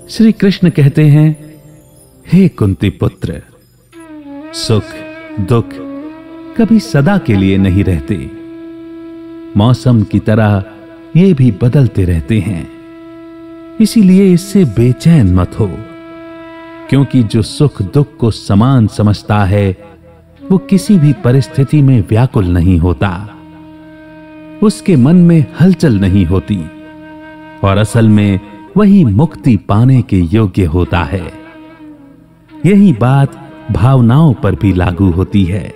श्री कृष्ण कहते हैं, हे कुंती पुत्र, सुख दुख कभी सदा के लिए नहीं रहते। मौसम की तरह ये भी बदलते रहते हैं। इसीलिए इससे बेचैन मत हो, क्योंकि जो सुख दुख को समान समझता है वो किसी भी परिस्थिति में व्याकुल नहीं होता, उसके मन में हलचल नहीं होती और असल में वही मुक्ति पाने के योग्य होता है। यही बात भावनाओं पर भी लागू होती है।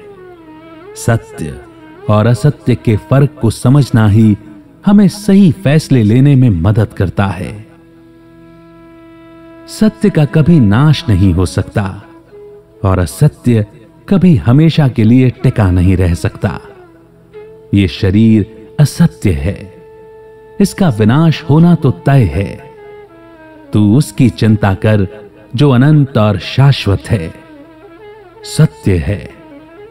सत्य और असत्य के फर्क को समझना ही हमें सही फैसले लेने में मदद करता है। सत्य का कभी नाश नहीं हो सकता और असत्य कभी हमेशा के लिए टिका नहीं रह सकता। ये शरीर असत्य है, इसका विनाश होना तो तय है। तू उसकी चिंता कर जो अनंत और शाश्वत है। सत्य है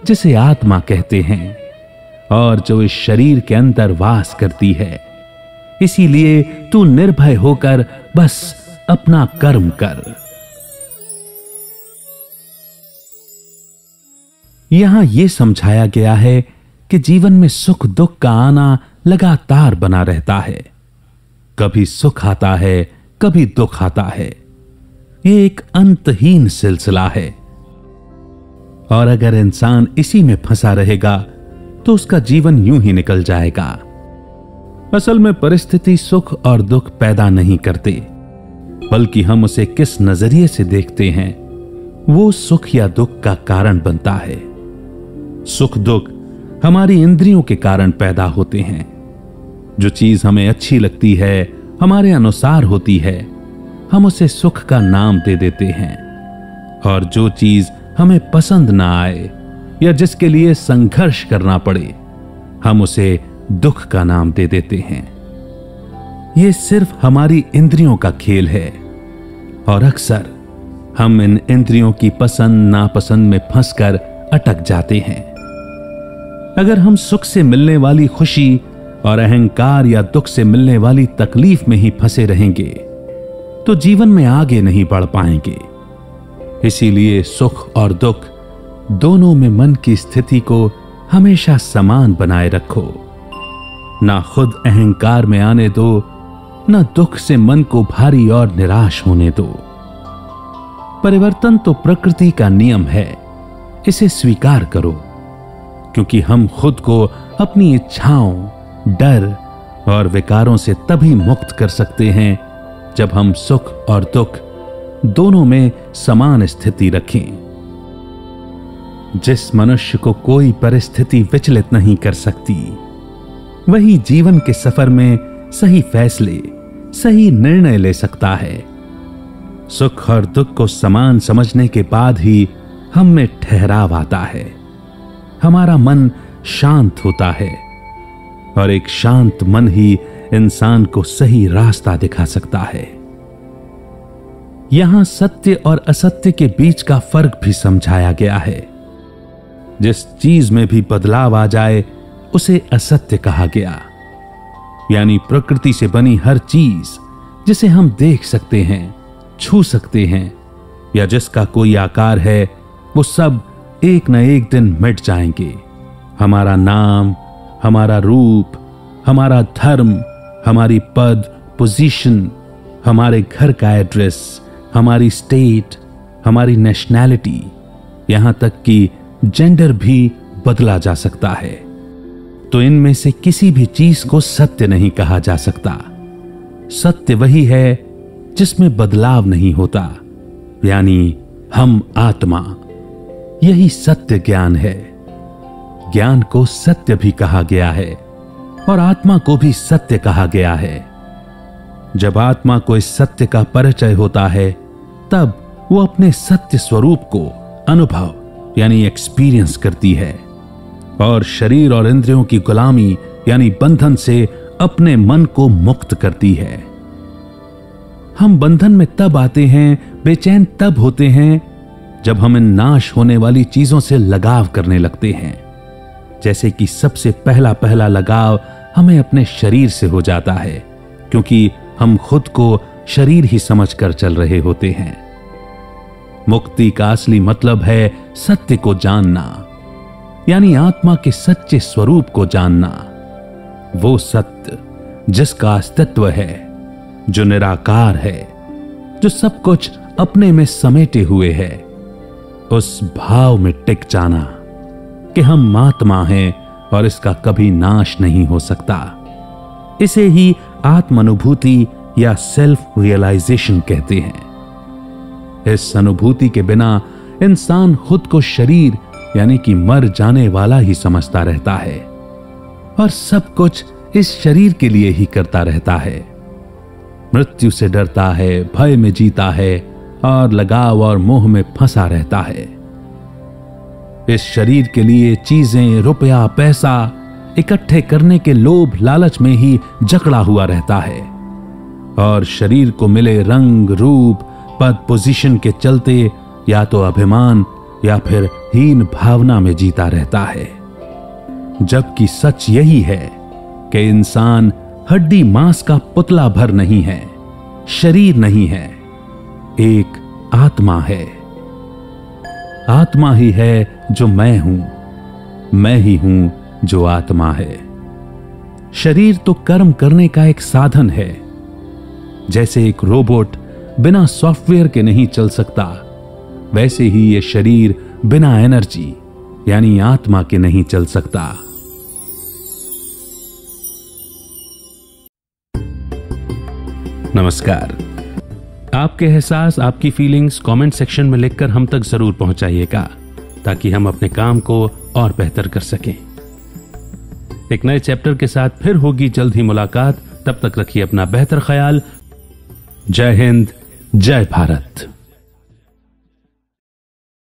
जिसे आत्मा कहते हैं और जो इस शरीर के अंदर वास करती है। इसीलिए तू निर्भय होकर बस अपना कर्म कर। यहां यह समझाया गया है कि जीवन में सुख दुख का आना लगातार बना रहता है। कभी सुख आता है, कभी दुख आता है। ये एक अंतहीन सिलसिला है और अगर इंसान इसी में फंसा रहेगा तो उसका जीवन यूं ही निकल जाएगा। असल में परिस्थिति सुख और दुख पैदा नहीं करते, बल्कि हम उसे किस नजरिए से देखते हैं वो सुख या दुख का कारण बनता है। सुख दुख हमारी इंद्रियों के कारण पैदा होते हैं। जो चीज हमें अच्छी लगती है, हमारे अनुसार होती है, हम उसे सुख का नाम दे देते हैं और जो चीज हमें पसंद ना आए या जिसके लिए संघर्ष करना पड़े, हम उसे दुख का नाम दे देते हैं। यह सिर्फ हमारी इंद्रियों का खेल है और अक्सर हम इन इंद्रियों की पसंद नापसंद में फंसकर अटक जाते हैं। अगर हम सुख से मिलने वाली खुशी और अहंकार या दुख से मिलने वाली तकलीफ में ही फंसे रहेंगे तो जीवन में आगे नहीं बढ़ पाएंगे। इसीलिए सुख और दुख दोनों में मन की स्थिति को हमेशा समान बनाए रखो। ना खुद अहंकार में आने दो, ना दुख से मन को भारी और निराश होने दो। परिवर्तन तो प्रकृति का नियम है, इसे स्वीकार करो, क्योंकि हम खुद को अपनी इच्छाओं, डर और विकारों से तभी मुक्त कर सकते हैं जब हम सुख और दुख दोनों में समान स्थिति रखें। जिस मनुष्य को कोई परिस्थिति विचलित नहीं कर सकती, वही जीवन के सफर में सही फैसले, सही निर्णय ले सकता है। सुख और दुख को समान समझने के बाद ही हम में ठहराव आता है, हमारा मन शांत होता है और एक शांत मन ही इंसान को सही रास्ता दिखा सकता है। यहां सत्य और असत्य के बीच का फर्क भी समझाया गया है। जिस चीज में भी बदलाव आ जाए उसे असत्य कहा गया, यानी प्रकृति से बनी हर चीज जिसे हम देख सकते हैं, छू सकते हैं या जिसका कोई आकार है, वो सब एक न एक दिन मिट जाएंगे। हमारा नाम, हमारा रूप, हमारा धर्म, हमारी पद पोजीशन, हमारे घर का एड्रेस, हमारी स्टेट, हमारी नेशनैलिटी, यहां तक कि जेंडर भी बदला जा सकता है। तो इनमें से किसी भी चीज को सत्य नहीं कहा जा सकता। सत्य वही है जिसमें बदलाव नहीं होता, यानी हम आत्मा। यही सत्य ज्ञान है। ज्ञान को सत्य भी कहा गया है और आत्मा को भी सत्य कहा गया है। जब आत्मा को इस सत्य का परिचय होता है, तब वो अपने सत्य स्वरूप को अनुभव यानी एक्सपीरियंस करती है और शरीर और इंद्रियों की गुलामी यानी बंधन से अपने मन को मुक्त करती है। हम बंधन में तब आते हैं, बेचैन तब होते हैं जब हम इन नाश होने वाली चीजों से लगाव करने लगते हैं। जैसे कि सबसे पहला लगाव हमें अपने शरीर से हो जाता है, क्योंकि हम खुद को शरीर ही समझकर चल रहे होते हैं। मुक्ति का असली मतलब है सत्य को जानना, यानी आत्मा के सच्चे स्वरूप को जानना। वो सत्य जिसका अस्तित्व है, जो निराकार है, जो सब कुछ अपने में समेटे हुए है। उस भाव में टिक जाना कि हम आत्मा हैं और इसका कभी नाश नहीं हो सकता। इसे ही आत्मानुभूति या सेल्फ रियलाइजेशन कहते हैं। इस अनुभूति के बिना इंसान खुद को शरीर यानी कि मर जाने वाला ही समझता रहता है और सब कुछ इस शरीर के लिए ही करता रहता है। मृत्यु से डरता है, भय में जीता है और लगाव और मोह में फंसा रहता है। इस शरीर के लिए चीजें, रुपया, पैसा इकट्ठे करने के लोभ लालच में ही जकड़ा हुआ रहता है और शरीर को मिले रंग, रूप, पद, पोजीशन के चलते या तो अभिमान या फिर हीन भावना में जीता रहता है। जबकि सच यही है कि इंसान हड्डी मांस का पुतला भर नहीं है, शरीर नहीं है, एक आत्मा है। आत्मा ही है जो मैं हूं, मैं ही हूं जो आत्मा है। शरीर तो कर्म करने का एक साधन है। जैसे एक रोबोट बिना सॉफ्टवेयर के नहीं चल सकता, वैसे ही ये शरीर बिना एनर्जी यानी आत्मा के नहीं चल सकता। नमस्कार। आपके एहसास, आपकी फीलिंग्स कमेंट सेक्शन में लिखकर हम तक जरूर पहुंचाइएगा ताकि हम अपने काम को और बेहतर कर सकें। एक नए चैप्टर के साथ फिर होगी जल्द ही मुलाकात। तब तक रखिए अपना बेहतर ख्याल। जय हिंद, जय भारत।